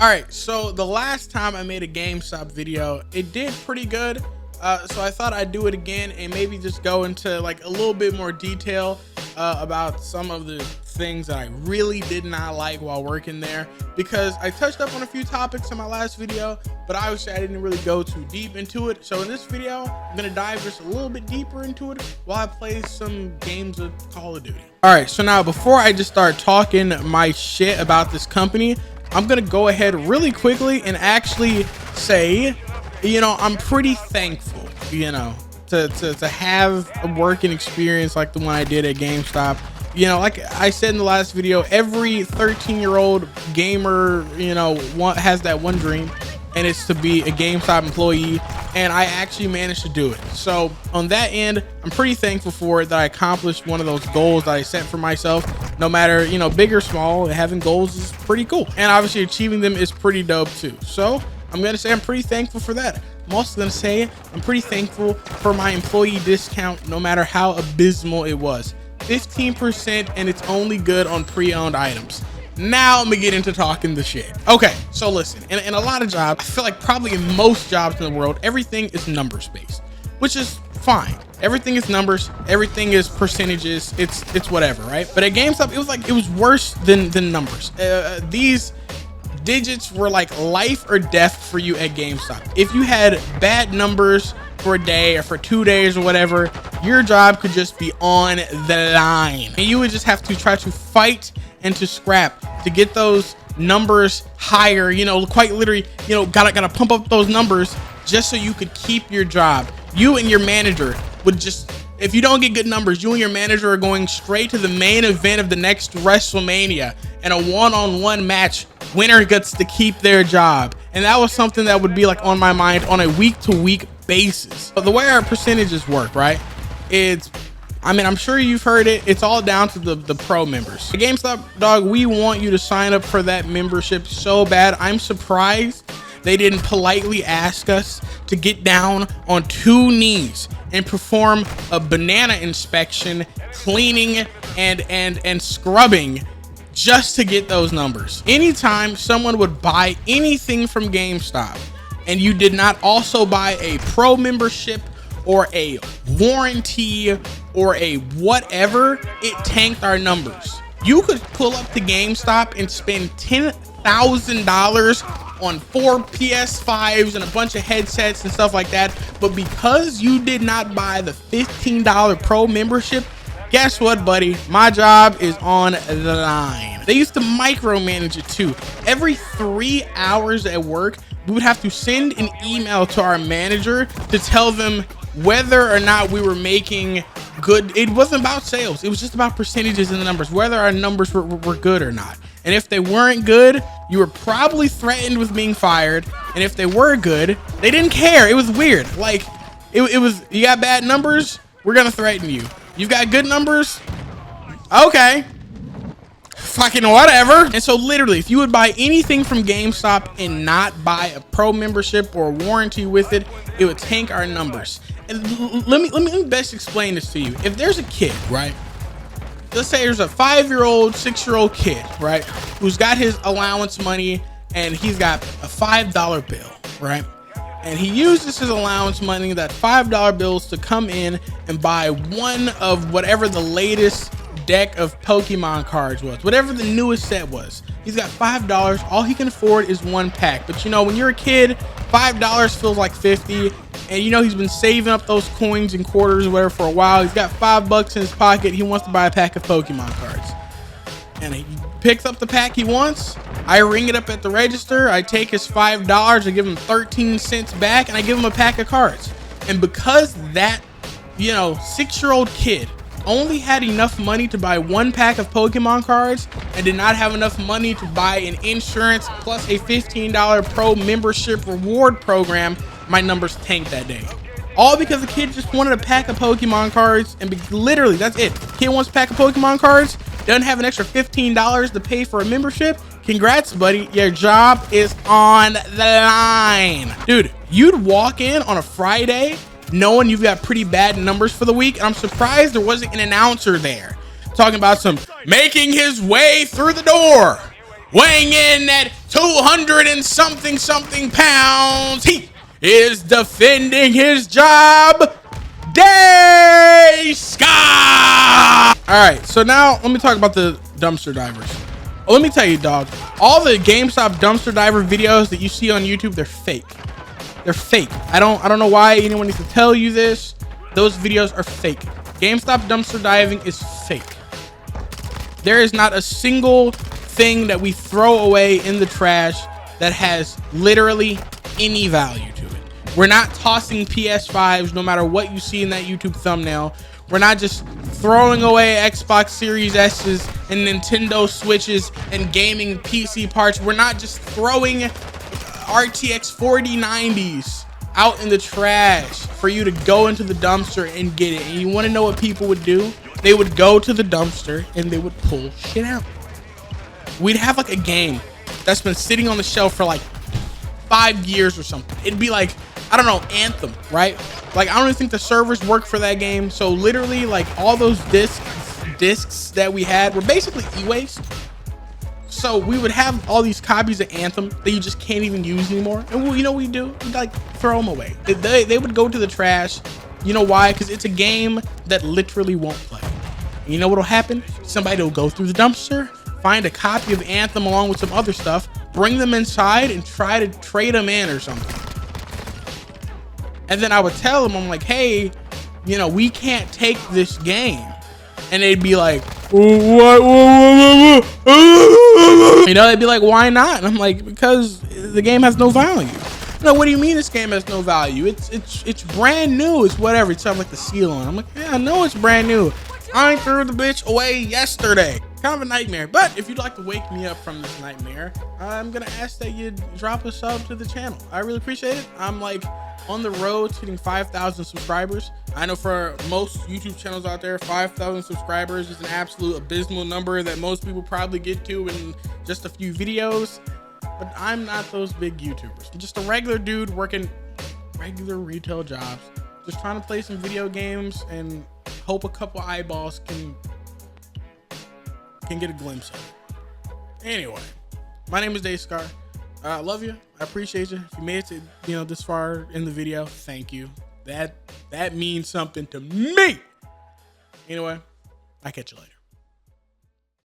All right, so the last time I made a GameStop video, it did pretty good. So I thought I'd do it again and maybe just go into like a little bit more detail about some of the things that I really did not like while working there, because I touched up on a few topics in my last video, but obviously I didn't really go too deep into it. So in this video, I'm gonna dive just a little bit deeper into it while I play some games of Call of Duty. All right, so now before I just start talking my shit about this company, I'm gonna go ahead really quickly and actually say, I'm pretty thankful, to have a working experience like the one I did at GameStop. Like I said in the last video, every 13-year-old gamer, has that one dream, and it's to be a GameStop employee, and I actually managed to do it. So on that end, I'm pretty thankful for it, that I accomplished one of those goals that I set for myself. No matter, big or small, having goals is pretty cool, and obviously achieving them is pretty dope too. So I'm gonna say I'm pretty thankful for that. I'm also gonna say I'm pretty thankful for my employee discount, no matter how abysmal it was. 15%, and it's only good on pre-owned items. Now I'm gonna get into talking the shit. Okay, so listen, in a lot of jobs, I feel like probably in most jobs in the world, everything is numbers based, which is fine. Everything is numbers, everything is percentages, it's whatever, right? But at GameStop, it was worse than numbers. These digits were like life or death for you at GameStop. If you had bad numbers for a day or for 2 days or whatever, your job could just be on the line, and you would just have to try to fight and to scrap to get those numbers higher. Quite literally, gotta pump up those numbers just so you could keep your job. You and your manager would just, if you don't get good numbers, you and your manager are going straight to the main event of the next WrestleMania, and a one-on-one match. Winner gets to keep their job. And that was something that would be like on my mind on a week-to-week basis. But the way our percentages work, right? I'm sure you've heard it. It's all down to the pro members. At GameStop, dog, we want you to sign up for that membership so bad. I'm surprised they didn't politely ask us to get down on 2 knees and perform a banana inspection, cleaning and scrubbing just to get those numbers. Anytime someone would buy anything from GameStop and you did not also buy a pro membership or a warranty or a whatever, it tanked our numbers. You could pull up to GameStop and spend $10,000 on 4 PS5s and a bunch of headsets and stuff like that, but because you did not buy the $15 pro membership, guess what, buddy? My job is on the line. They used to micromanage it too. Every 3 hours at work, we would have to send an email to our manager to tell them whether or not we were making good. It wasn't about sales. It was just about percentages in the numbers, whether our numbers were good or not. And if they weren't good, you were probably threatened with being fired. And if they were good, they didn't care. It was weird. Like it was, you got bad numbers, we're gonna threaten you. You've got good numbers, okay, fucking whatever. And so literally, if you would buy anything from GameStop and not buy a pro membership or a warranty with it, it would tank our numbers. And let me best explain this to you. If there's a kid, right? Let's say there's a 5-year-old, 6-year-old kid, right, who's got his allowance money and he's got a $5 bill, right? And he uses his allowance money, that $5 bills, to come in and buy one of whatever the latest deck of Pokemon cards was, whatever the newest set was. He's got $5. All he can afford is 1 pack. But when you're a kid, $5 feels like 50. And he's been saving up those coins and quarters or whatever for a while. He's got $5 in his pocket. He wants to buy a pack of Pokemon cards. And he picks up the pack he wants. I ring it up at the register. I take his $5. I give him 13 cents back, and I give him a pack of cards. And because that, 6-year-old kid only had enough money to buy 1 pack of Pokemon cards and did not have enough money to buy an insurance plus a $15 pro membership reward program, my numbers tanked that day. All because the kid just wanted a pack of Pokemon cards, and literally that's it. Kid wants a pack of Pokemon cards, doesn't have an extra $15 to pay for a membership. Congrats, buddy. Your job is on the line. Dude, you'd walk in on a Friday knowing you've got pretty bad numbers for the week, and I'm surprised there wasn't an announcer there talking about some making his way through the door weighing in at 200 and something pounds, he is defending his job, Dayscar. All right, so now let me talk about the dumpster divers. Oh, let me tell you, dog, all the GameStop dumpster diver videos that you see on YouTube, they're fake. They're fake. I don't know why anyone needs to tell you this. Those videos are fake. GameStop dumpster diving is fake. There is not a single thing that we throw away in the trash that has literally any value to it. We're not tossing PS5s no matter what you see in that YouTube thumbnail. We're not just throwing away Xbox Series S's and Nintendo Switches and gaming PC parts. We're not just throwing RTX 4090s out in the trash for you to go into the dumpster and get it. And you want to know what people would do? They would go to the dumpster and they would pull shit out. We'd have like a game that's been sitting on the shelf for like 5 years or something. It'd be like, I don't know, Anthem, right? Like, I don't even think the servers work for that game. So literally, like, all those discs that we had were basically e-waste. So we would have all these copies of Anthem that you just can't even use anymore. And you know what we do? We'd like throw them away. They would go to the trash. You know why? Because it's a game that literally won't play. And you know what'll happen? Somebody will go through the dumpster, find a copy of Anthem along with some other stuff, bring them inside and try to trade them in or something. And then I would tell them, I'm like, hey, you know, we can't take this game. And they'd be like, what? You know, they'd be like, why not? And I'm like, because the game has no value. No, what do you mean this game has no value? It's brand new. It's whatever. It's like the seal on. I'm like, yeah, I know it's brand new. I threw the bitch away yesterday. Kind of a nightmare. But if you'd like to wake me up from this nightmare, I'm gonna ask that you drop a sub to the channel. I really appreciate it. I'm like on the road to hitting 5,000 subscribers. I know for most YouTube channels out there, 5,000 subscribers is an absolute abysmal number that most people probably get to in just a few videos. But I'm not those big YouTubers. I'm just a regular dude working regular retail jobs, just trying to play some video games and hope a couple eyeballs can get a glimpse of it. Anyway, my name is Dayscar. I love you. I appreciate you. If you made it to this far in the video, thank you. That means something to me. Anyway, I'll catch you later.